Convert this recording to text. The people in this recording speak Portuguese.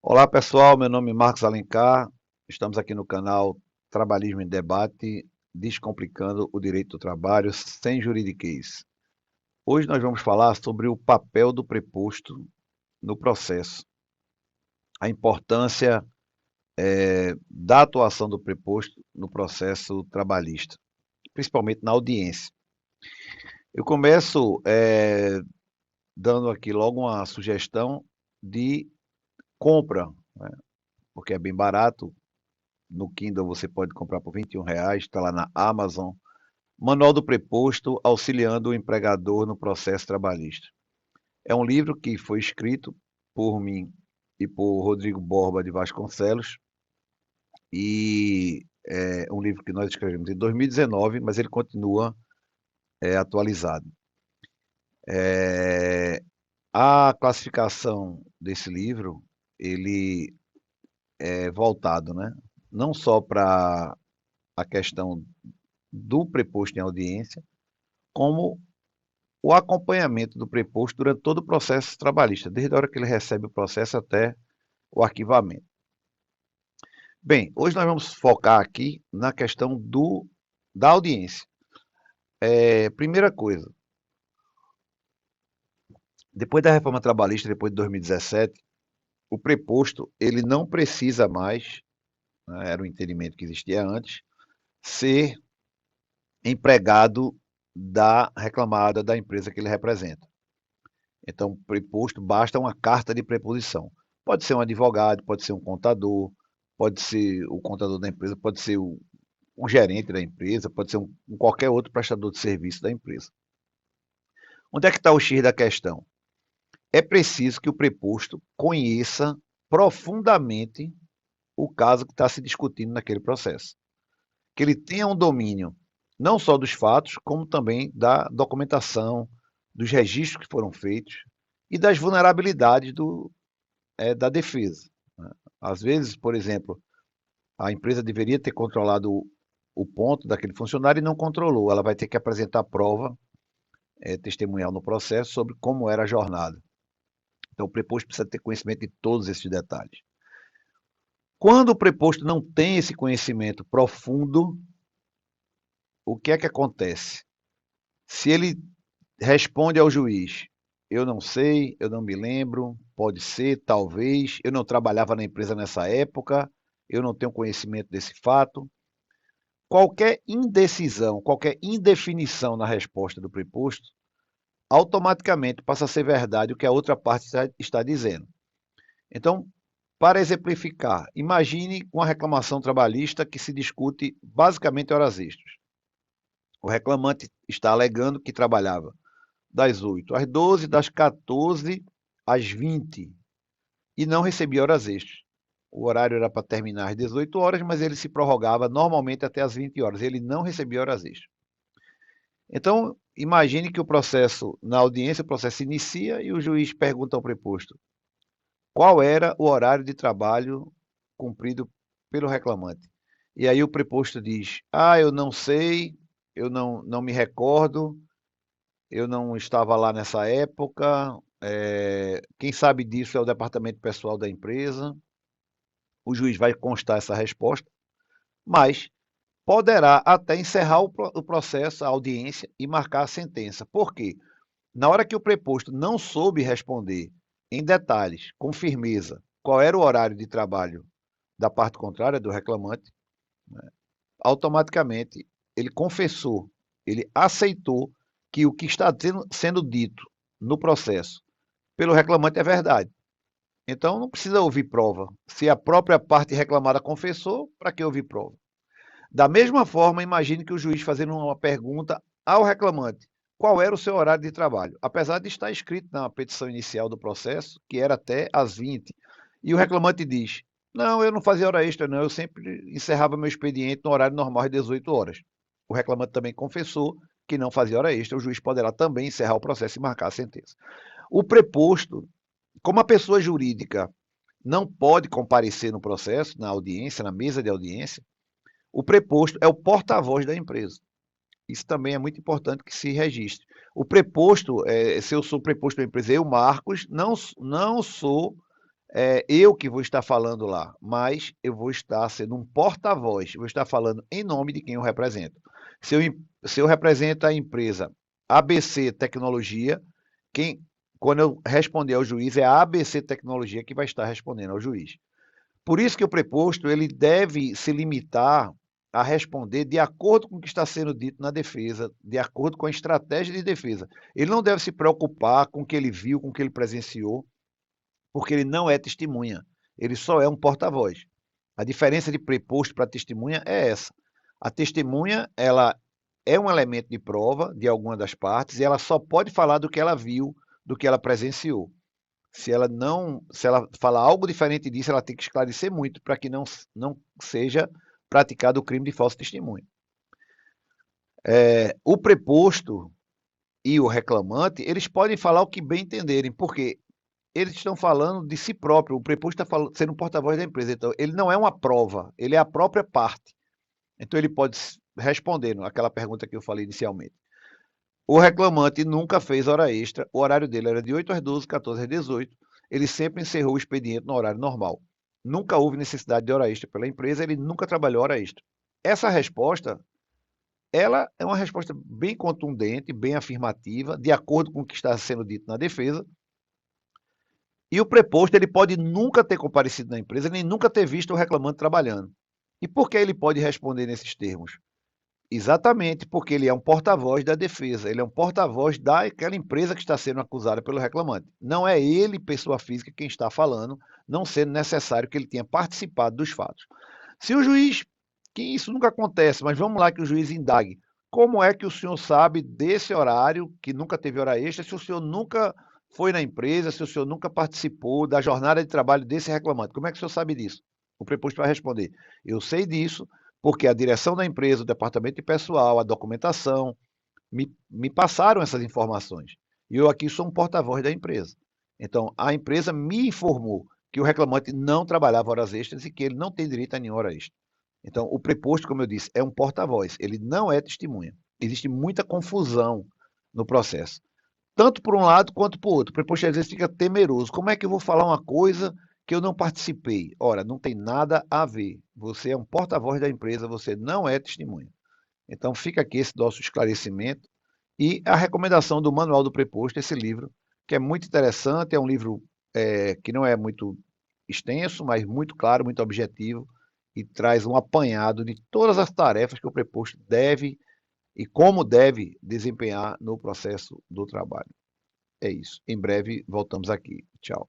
Olá pessoal, meu nome é Marcos Alencar, estamos aqui no canal Trabalhismo em Debate, descomplicando o direito do trabalho sem juridiquês. Hoje nós vamos falar sobre o papel do preposto no processo, a importância da atuação do preposto no processo trabalhista, principalmente na audiência. Eu começo dando aqui logo uma sugestão de compra, né, porque é bem barato. No Kindle você pode comprar por R$ 21, está lá na Amazon. Manual do Preposto auxiliando o empregador no processo trabalhista. É um livro que foi escrito por mim e por Rodrigo Borba de Vasconcelos e é um livro que nós escrevemos em 2019, mas ele continua atualizado. É, a classificação desse livro, ele é voltado, né, não só para a questão do preposto em audiência, como o acompanhamento do preposto durante todo o processo trabalhista, desde a hora que ele recebe o processo até o arquivamento. Bem, hoje nós vamos focar aqui na questão da audiência. Primeira coisa, depois da reforma trabalhista, depois de 2017, o preposto ele não precisa mais, né, era o entendimento que existia antes, ser empregado da reclamada da empresa que ele representa. Então, preposto basta uma carta de preposição. Pode ser um advogado, pode ser um contador, pode ser o contador da empresa, pode ser um gerente da empresa, pode ser qualquer outro prestador de serviço da empresa. Onde é que está o X da questão? É preciso que o preposto conheça profundamente o caso que está se discutindo naquele processo. Que ele tenha um domínio não só dos fatos, como também da documentação, dos registros que foram feitos e das vulnerabilidades da defesa. Né? Às vezes, por exemplo, a empresa deveria ter controlado o ponto daquele funcionário e não controlou. Ela vai ter que apresentar prova testemunhal no processo sobre como era a jornada. Então, o preposto precisa ter conhecimento de todos esses detalhes. Quando o preposto não tem esse conhecimento profundo, o que é que acontece? Se ele responde ao juiz, eu não sei, eu não me lembro, pode ser, talvez, eu não trabalhava na empresa nessa época, eu não tenho conhecimento desse fato. Qualquer indecisão, qualquer indefinição na resposta do preposto, automaticamente passa a ser verdade o que a outra parte está dizendo. Então, para exemplificar, imagine uma reclamação trabalhista que se discute basicamente horas extras. O reclamante está alegando que trabalhava das 8 às 12, das 14 às 20 e não recebia horas extras. O horário era para terminar às 18 horas, mas ele se prorrogava normalmente até às 20 horas. Ele não recebia horas extras. Então, imagine que o processo, na audiência, o processo inicia e o juiz pergunta ao preposto qual era o horário de trabalho cumprido pelo reclamante. E aí o preposto diz: ah, eu não sei, eu não me recordo, eu não estava lá nessa época, quem sabe disso é o departamento pessoal da empresa. O juiz vai constar essa resposta, mas poderá até encerrar o processo, a audiência e marcar a sentença. Por quê? Na hora que o preposto não soube responder em detalhes, com firmeza, qual era o horário de trabalho da parte contrária do reclamante, né, automaticamente ele confessou, ele aceitou que o que está sendo dito no processo pelo reclamante é verdade. Então não precisa ouvir prova. Se a própria parte reclamada confessou, para que ouvir prova? Da mesma forma, imagine que o juiz fazendo uma pergunta ao reclamante: qual era o seu horário de trabalho? Apesar de estar escrito na petição inicial do processo, que era até às 20, e o reclamante diz: não, eu não fazia hora extra, não, eu sempre encerrava meu expediente no horário normal às 18 horas. O reclamante também confessou que não fazia hora extra, o juiz poderá também encerrar o processo e marcar a sentença. O preposto, como a pessoa jurídica não pode comparecer no processo, na audiência, na mesa de audiência, o preposto é o porta-voz da empresa. Isso também é muito importante que se registre. O preposto, se eu sou preposto da empresa, eu, Marcos, não sou eu que vou estar falando lá, mas eu vou estar sendo um porta-voz, vou estar falando em nome de quem eu represento. Se eu represento a empresa ABC Tecnologia, quem, quando eu responder ao juiz, é a ABC Tecnologia que vai estar respondendo ao juiz. Por isso que o preposto ele deve se limitar a responder de acordo com o que está sendo dito na defesa, de acordo com a estratégia de defesa. Ele não deve se preocupar com o que ele viu, com o que ele presenciou, porque ele não é testemunha, ele só é um porta-voz. A diferença de preposto para testemunha é essa. A testemunha, ela é um elemento de prova de alguma das partes e ela só pode falar do que ela viu, do que ela presenciou. Se ela falar algo diferente disso, ela tem que esclarecer muito para que não seja praticado o crime de falso testemunho. O preposto e o reclamante, eles podem falar o que bem entenderem, porque eles estão falando de si próprio. O preposto está sendo um porta-voz da empresa. Então, ele não é uma prova, ele é a própria parte. Então, ele pode responder aquela pergunta que eu falei inicialmente. O reclamante nunca fez hora extra, o horário dele era de 8 às 12, 14 às 18. Ele sempre encerrou o expediente no horário normal. Nunca houve necessidade de hora extra pela empresa, ele nunca trabalhou hora extra. Essa resposta, ela é uma resposta bem contundente, bem afirmativa, de acordo com o que está sendo dito na defesa. E o preposto, ele pode nunca ter comparecido na empresa, nem nunca ter visto o reclamante trabalhando. E por que ele pode responder nesses termos? Exatamente porque ele é um porta-voz da defesa, ele é um porta-voz daquela empresa que está sendo acusada pelo reclamante. Não é ele, pessoa física, quem está falando, não sendo necessário que ele tenha participado dos fatos. Se o juiz, que isso nunca acontece, mas vamos lá que o juiz indague, como é que o senhor sabe desse horário, que nunca teve hora extra, se o senhor nunca foi na empresa, se o senhor nunca participou da jornada de trabalho desse reclamante? Como é que o senhor sabe disso? O preposto vai responder: eu sei disso porque a direção da empresa, o departamento de pessoal, a documentação, me passaram essas informações. E eu aqui sou um porta-voz da empresa. Então, a empresa me informou que o reclamante não trabalhava horas extras e que ele não tem direito a nenhuma hora extra. Então, o preposto, como eu disse, é um porta-voz, ele não é testemunha. Existe muita confusão no processo, tanto por um lado quanto por outro. O preposto às vezes fica temeroso. Como é que eu vou falar uma coisa que eu não participei? Ora, não tem nada a ver. Você é um porta-voz da empresa, você não é testemunha. Então, fica aqui esse nosso esclarecimento e a recomendação do Manual do Preposto, esse livro, que é muito interessante, é um livro que não é muito extenso, mas muito claro, muito objetivo, e traz um apanhado de todas as tarefas que o preposto deve e como deve desempenhar no processo do trabalho. É isso. Em breve voltamos aqui. Tchau.